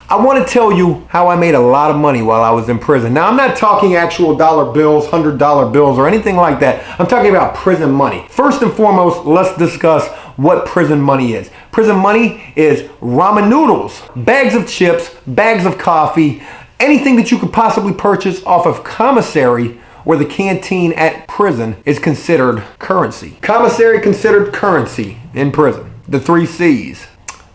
I want to tell you how I made a lot of money while I was in prison. Now, I'm not talking actual dollar bills, $100 bills, or anything like that. I'm talking about prison money. First and foremost, let's discuss what prison money is. Prison money is ramen noodles, bags of chips, bags of coffee, anything that you could possibly purchase off of commissary or the canteen at prison is considered currency. Commissary considered currency in prison. The 3 C's.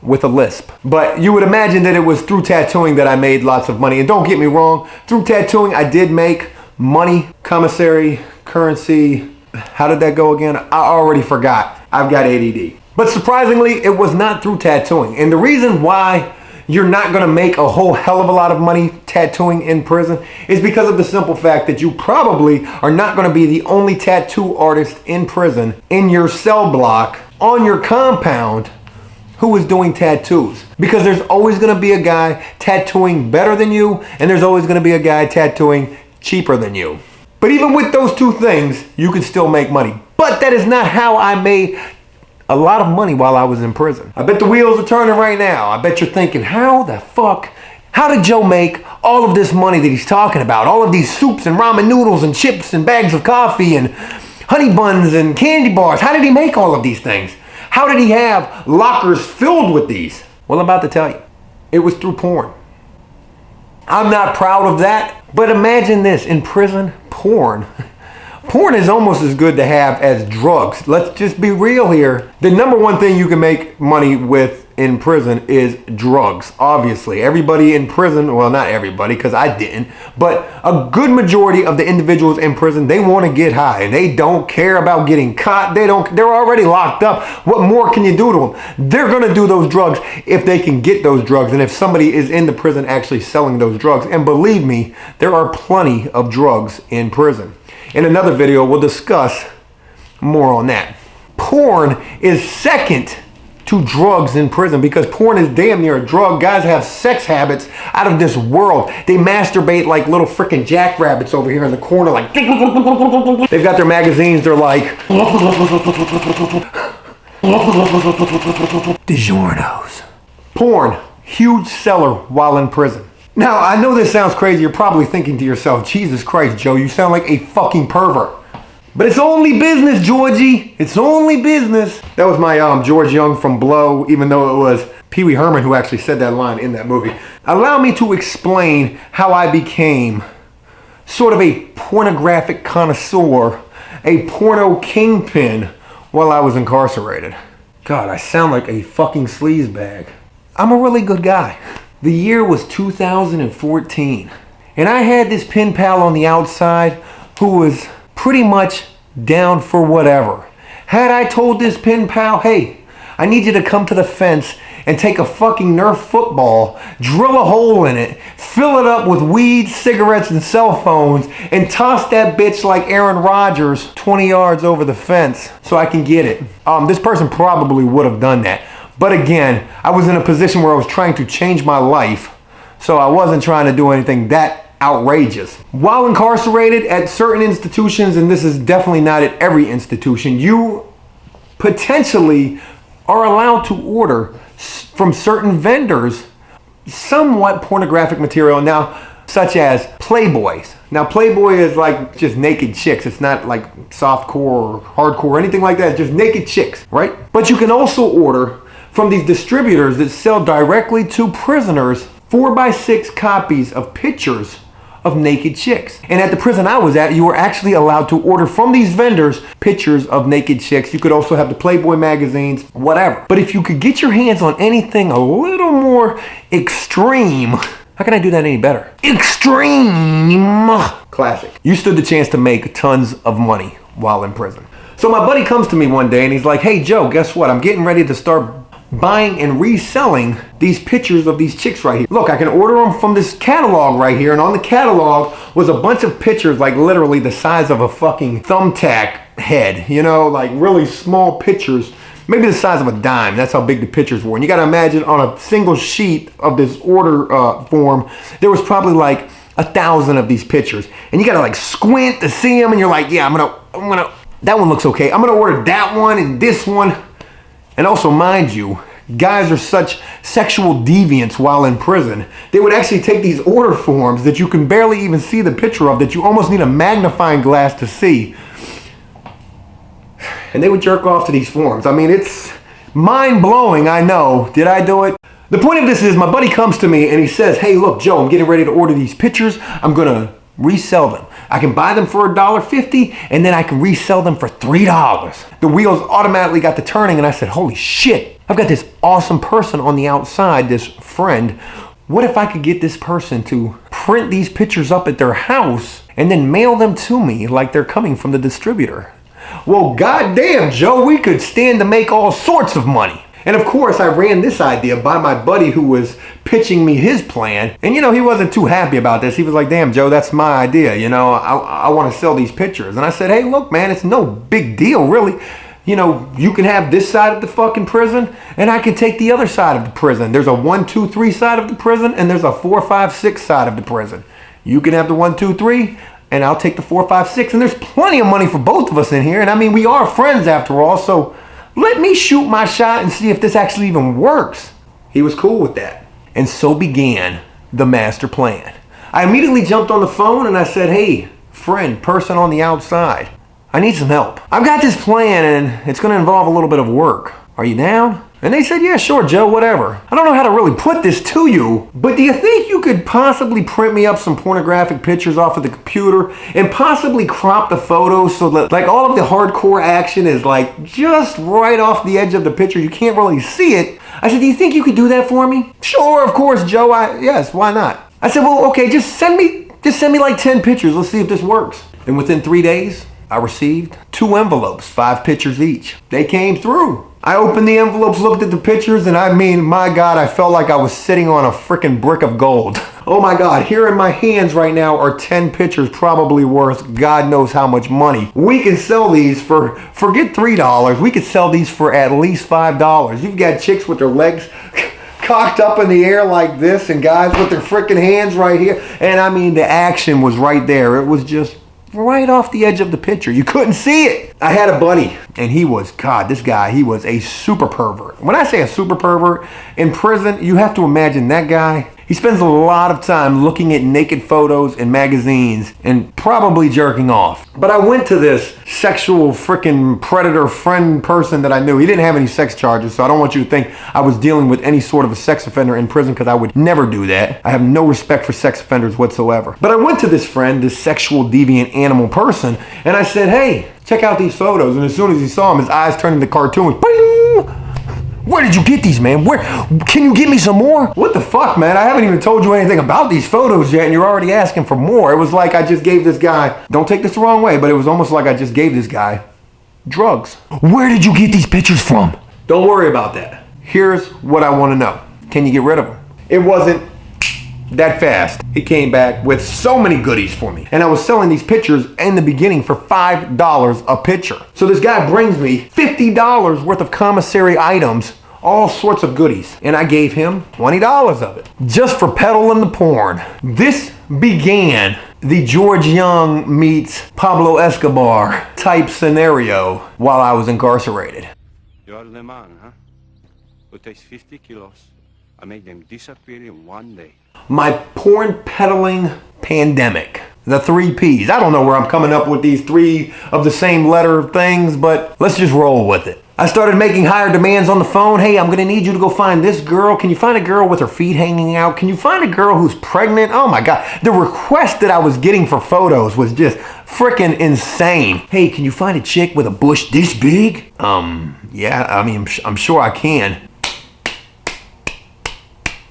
With a lisp. But you would imagine that it was through tattooing that I made lots of money. And don't get me wrong, through tattooing I did make money. Commissary, currency, how did that go again? I already forgot. I've got ADD. But surprisingly, it was not through tattooing. And the reason why you're not gonna make a whole hell of a lot of money tattooing in prison is because of the simple fact that you probably are not gonna be the only tattoo artist in prison, in your cell block, on your compound, who is doing tattoos. Because there's always gonna be a guy tattooing better than you, and there's always gonna be a guy tattooing cheaper than you. But even with those two things, you can still make money. But that is not how I made a lot of money while I was in prison. I bet the wheels are turning right now. I bet you're thinking, how did Joe make all of this money that he's talking about? All of these soups and ramen noodles and chips and bags of coffee and honey buns and candy bars. How did he make all of these things? How did he have lockers filled with these? Well, I'm about to tell you. It was through porn. I'm not proud of that, but imagine this, in prison, porn. Porn is almost as good to have as drugs. Let's just be real here. The number one thing you can make money with in prison is drugs, obviously. Everybody in prison, well, not everybody, because I didn't, but a good majority of the individuals in prison, they want to get high and they don't care about getting caught. They're already locked up. What more can you do to them? They're going to do those drugs if they can get those drugs, and if somebody is in the prison actually selling those drugs. And believe me, there are plenty of drugs in prison. In another video, we'll discuss more on that. Porn is second to drugs in prison because porn is damn near a drug. Guys have sex habits out of this world. They masturbate like little freaking jackrabbits over here in the corner, like they've got their magazines, they're like DiGiorno's. Porn, huge seller while in prison. Now, I know this sounds crazy. You're probably thinking to yourself, Jesus Christ, Joe, you sound like a fucking pervert. But it's only business, Georgie. It's only business. That was my George Young from Blow, even though it was Pee Wee Herman who actually said that line in that movie. Allow me to explain how I became sort of a pornographic connoisseur, a porno kingpin while I was incarcerated. God, I sound like a fucking sleazebag. I'm a really good guy. The year was 2014, and I had this pen pal on the outside who was pretty much down for whatever. Had I told this pen pal, hey, I need you to come to the fence and take a fucking Nerf football, drill a hole in it, fill it up with weed, cigarettes, and cell phones, and toss that bitch like Aaron Rodgers 20 yards over the fence so I can get it. This person probably would have done that. But again, I was in a position where I was trying to change my life, so I wasn't trying to do anything that outrageous. While incarcerated at certain institutions, and this is definitely not at every institution, you potentially are allowed to order from certain vendors somewhat pornographic material now, such as Playboys. Now, Playboy is like just naked chicks. It's not like softcore or hardcore or anything like that. It's just naked chicks, right? But you can also order from these distributors that sell directly to prisoners 4x6 copies of pictures of naked chicks. And at the prison I was at, you were actually allowed to order from these vendors pictures of naked chicks. You could also have the Playboy magazines, whatever. But if you could get your hands on anything a little more extreme, how can I do that any better? Extreme! Classic. You stood the chance to make tons of money while in prison. So my buddy comes to me one day and he's like, hey Joe, guess what? I'm getting ready to start buying and reselling these pictures of these chicks right here. Look, I can order them from this catalog right here, and on the catalog was a bunch of pictures like literally the size of a fucking thumbtack head, you know, like really small pictures, maybe the size of a dime. That's how big the pictures were. And you gotta imagine on a single sheet of this order form, there was probably like 1,000 of these pictures, and you gotta like squint to see them, and you're like, yeah, I'm gonna, that one looks okay. I'm gonna order that one and this one. And also, mind you, guys are such sexual deviants while in prison. They would actually take these order forms that you can barely even see the picture of, that you almost need a magnifying glass to see. And they would jerk off to these forms. I mean, it's mind-blowing, I know. Did I do it? The point of this is my buddy comes to me and he says, hey, look, Joe, I'm getting ready to order these pictures. I'm going to resell them. I can buy them for $1.50 and then I can resell them for $3. The wheels automatically got to turning and I said, holy shit, I've got this awesome person on the outside, this friend. What if I could get this person to print these pictures up at their house and then mail them to me like they're coming from the distributor? Well, goddamn, Joe, we could stand to make all sorts of money. And of course, I ran this idea by my buddy who was pitching me his plan. And he wasn't too happy about this. He was like, damn, Joe, that's my idea. I want to sell these pictures. And I said, hey, look, man, it's no big deal, really. You can have this side of the fucking prison and I can take the other side of the prison. There's a 1, 2, 3 side of the prison and there's a 4, 5, 6 side of the prison. You can have the 1, 2, 3 and I'll take the 4, 5, 6. And there's plenty of money for both of us in here. And I mean, we are friends after all, so let me shoot my shot and see if this actually even works. He was cool with that. And so began the master plan. I immediately jumped on the phone and I said, hey, friend, person on the outside, I need some help. I've got this plan and it's going to involve a little bit of work. Are you down? And they said, yeah, sure, Joe, whatever. I don't know how to really put this to you, but do you think you could possibly print me up some pornographic pictures off of the computer and possibly crop the photos so that like all of the hardcore action is like just right off the edge of the picture? You can't really see it. I said, do you think you could do that for me? Sure, of course, Joe. Yes, why not? I said, well, okay, just send me like 10 pictures. Let's see if this works. And within 3 days, I received 2 envelopes, 5 pictures each. They came through. I opened the envelopes, looked at the pictures, and I mean, my God, I felt like I was sitting on a freaking brick of gold. Oh my God, here in my hands right now are 10 pictures probably worth God knows how much money. We can sell these for, forget $3, we could sell these for at least $5. You've got chicks with their legs cocked up in the air like this and guys with their freaking hands right here. And I mean, the action was right there. It was just right off the edge of the picture. You couldn't see it. I had a buddy and he was, God, this guy, he was a super pervert. When I say a super pervert, in prison, you have to imagine that guy, he spends a lot of time looking at naked photos in magazines and probably jerking off. But I went to this sexual freaking predator friend person that I knew. He didn't have any sex charges, so I don't want you to think I was dealing with any sort of a sex offender in prison, because I would never do that. I have no respect for sex offenders whatsoever. But I went to this friend, this sexual deviant animal person, and I said, hey, check out these photos. And as soon as he saw them, his eyes turned into cartoons. Bing! Where did you get these, man? Where? Can you get me some more? What the fuck, man? I haven't even told you anything about these photos yet and you're already asking for more. It was like I just gave this guy, don't take this the wrong way, but it was almost like I just gave this guy drugs. Where did you get these pictures from? Don't worry about that. Here's what I want to know. Can you get rid of them? It wasn't that fast. He came back with so many goodies for me. And I was selling these pictures in the beginning for $5 a picture. So this guy brings me $50 worth of commissary items, all sorts of goodies. And I gave him $20 of it, just for peddling the porn. This began the George Young meets Pablo Escobar type scenario while I was incarcerated. You're the man, huh? Who takes 50 kilos and make them disappear in one day. My porn peddling pandemic. The 3 Ps. I don't know where I'm coming up with these 3 of the same letter things, but let's just roll with it. I started making higher demands on the phone. Hey, I'm gonna need you to go find this girl. Can you find a girl with her feet hanging out? Can you find a girl who's pregnant? Oh my God. The request that I was getting for photos was just freaking insane. Hey, can you find a chick with a bush this big? Yeah, I mean, I'm sure I can.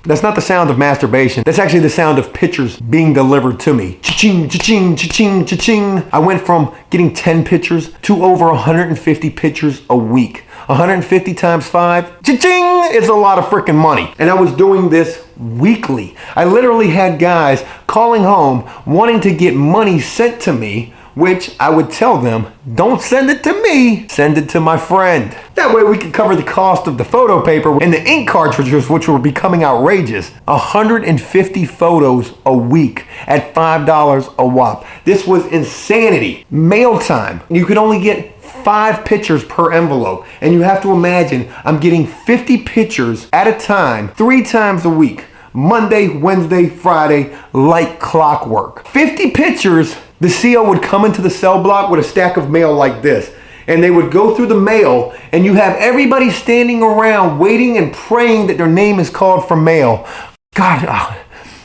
That's not the sound of masturbation. That's actually the sound of pictures being delivered to me. Cha-ching, cha-ching, cha-ching, cha-ching. I went from getting 10 pictures to over 150 pictures a week. 150 times 5, cha-ching, it's a lot of freaking money. And I was doing this weekly. I literally had guys calling home wanting to get money sent to me, which I would tell them, don't send it to me, send it to my friend. That way we could cover the cost of the photo paper and the ink cartridges, which were becoming outrageous. 150 photos a week at $5 a whop. This was insanity. Mail time. You could only get 5 pictures per envelope. And you have to imagine, I'm getting 50 pictures at a time, 3 times a week. Monday, Wednesday, Friday, like clockwork. 50 pictures, the CO would come into the cell block with a stack of mail like this. And they would go through the mail, and you have everybody standing around waiting and praying that their name is called for mail. God,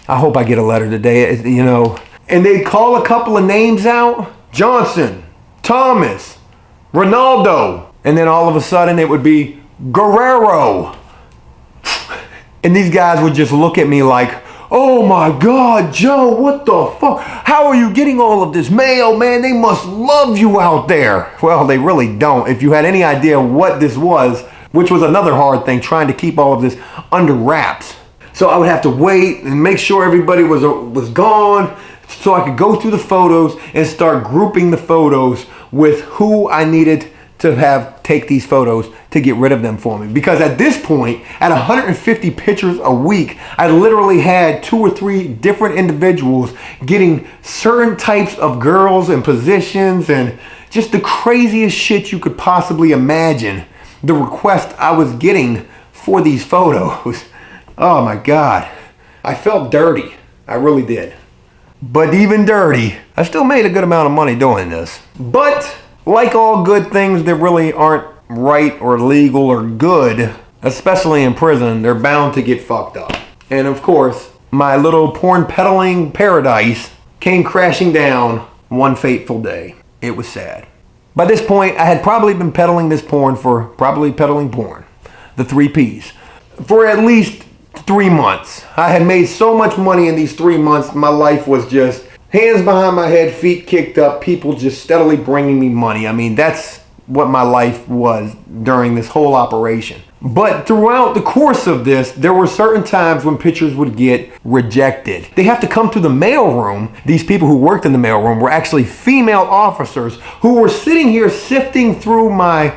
I hope I get a letter today, you know. And they'd call a couple of names out. Johnson, Thomas, Ronaldo. And then all of a sudden it would be Guerrero. And these guys would just look at me like, oh my God, Joe, what the fuck? How are you getting all of this mail, man? They must love you out there. Well, they really don't. If you had any idea what this was, which was another hard thing, trying to keep all of this under wraps. So I would have to wait and make sure everybody was gone so I could go through the photos and start grouping the photos with who I needed to have take these photos to get rid of them for me. Because at this point, at 150 pictures a week, I literally had 2 or 3 different individuals getting certain types of girls and positions and just the craziest shit you could possibly imagine. The request I was getting for these photos. Oh my God. I felt dirty. I really did. But even dirty, I still made a good amount of money doing this. But like all good things that really aren't right or legal or good, especially in prison, they're bound to get fucked up. And of course, my little porn peddling paradise came crashing down one fateful day. It was sad. By this point, I had probably been peddling this porn for the 3 P's, for at least 3 months. I had made so much money in these 3 months, my life was just hands behind my head, feet kicked up, people just steadily bringing me money. I mean, that's what my life was during this whole operation. But throughout the course of this, there were certain times when pictures would get rejected. They have to come to the mailroom. These people who worked in the mailroom were actually female officers who were sitting here sifting through my...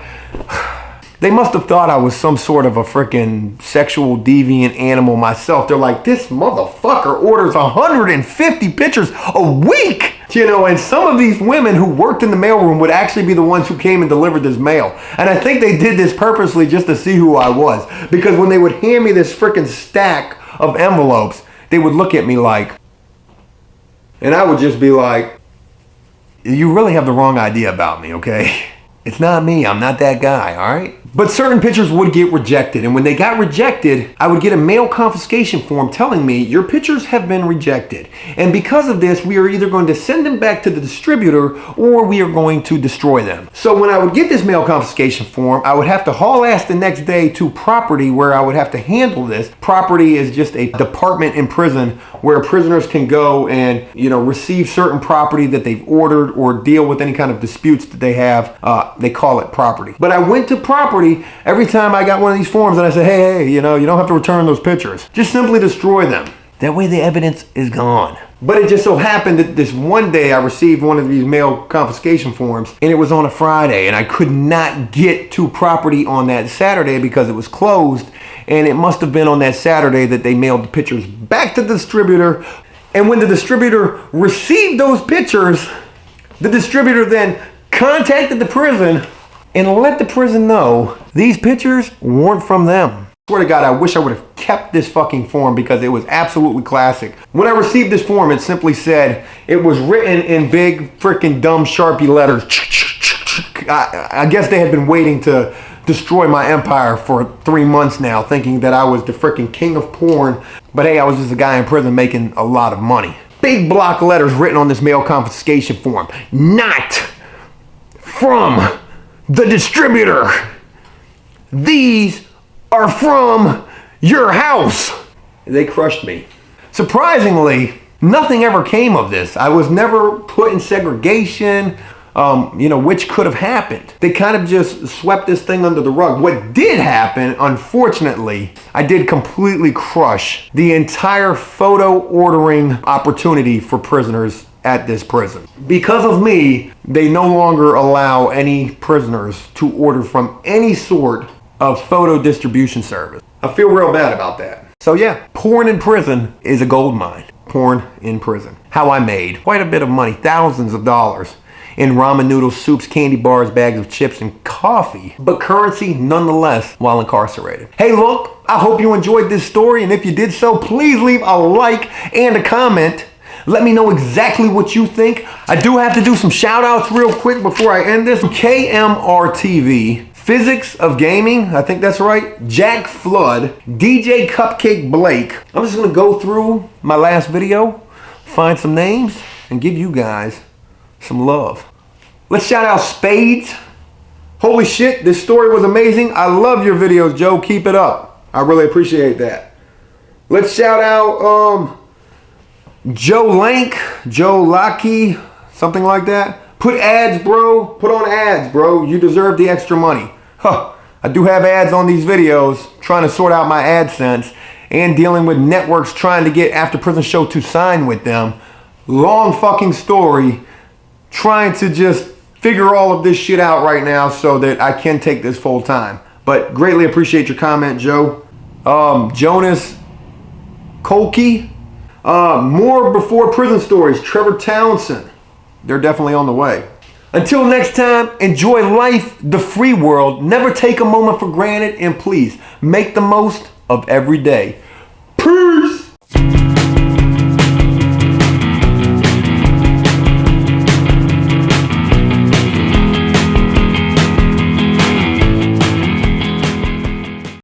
They must have thought I was some sort of a freaking sexual deviant animal myself. They're like, this motherfucker orders 150 pictures a week. You know, and some of these women who worked in the mailroom would actually be the ones who came and delivered this mail. And I think they did this purposely just to see who I was. Because when they would hand me this freaking stack of envelopes, they would look at me like, and I would just be like, you really have the wrong idea about me, okay? It's not me. I'm not that guy, all right? But certain pictures would get rejected. And when they got rejected, I would get a mail confiscation form telling me, your pictures have been rejected. And because of this, we are either going to send them back to the distributor or we are going to destroy them. So when I would get this mail confiscation form, I would have to haul ass the next day to property where I would have to handle this. Property is just a department in prison where prisoners can go and, you know, receive certain property that they've ordered or deal with any kind of disputes that they have. They call it property. But I went to property every time I got one of these forms and I said, hey, you know, you don't have to return those pictures. Just simply destroy them. That way the evidence is gone. But it just so happened that this one day I received one of these mail confiscation forms and it was on a Friday and I could not get to property on that Saturday because it was closed, and it must have been on that Saturday that they mailed the pictures back to the distributor. And when the distributor received those pictures, the distributor then contacted the prison and let the prison know these pictures weren't from them. I swear to God, I wish I would have kept this fucking form because it was absolutely classic. When I received this form, it simply said, it was written in big freaking dumb Sharpie letters. I guess they had been waiting to destroy my empire for 3 months now, thinking that I was the freaking king of porn. But hey, I was just a guy in prison making a lot of money. Big block letters written on this mail confiscation form. Not from the distributor. These are from your house. They crushed me. Surprisingly, nothing ever came of this. I was never put in segregation, which could have happened. They kind of just swept this thing under the rug. What did happen, unfortunately, I did completely crush the entire photo ordering opportunity for prisoners at this prison. Because of me, they no longer allow any prisoners to order from any sort of photo distribution service. I feel real bad about that. So yeah, porn in prison is a gold mine. Porn in prison. How I made quite a bit of money, thousands of dollars. in ramen noodles, soups, candy bars, bags of chips, and coffee, but currency nonetheless while incarcerated. Hey, look, I hope you enjoyed this story, and if you did so, please leave a like and a comment. Let me know exactly what you think. I do have to do some shout outs real quick before I end this. KMRTV, Physics of Gaming, I think that's right, Jack Flood, DJ Cupcake Blake. I'm just gonna go through my last video, find some names, and give you guys some love. Let's shout out Spades. Holy shit, this story was amazing. I love your videos, Joe. Keep it up. I really appreciate that. Let's shout out Joe Lank, Joe Locky, something like that. Put ads, bro. Put on ads, bro. You deserve the extra money. Huh. I do have ads on these videos, trying to sort out my AdSense and dealing with networks trying to get After Prison Show to sign with them. Long fucking story. Trying to just figure all of this shit out right now so that I can take this full time. But greatly appreciate your comment, Joe. Jonas Kolke. More Before Prison Stories, Trevor Townsend. They're definitely on the way. Until next time, enjoy life, the free world. Never take a moment for granted, and please make the most of every day.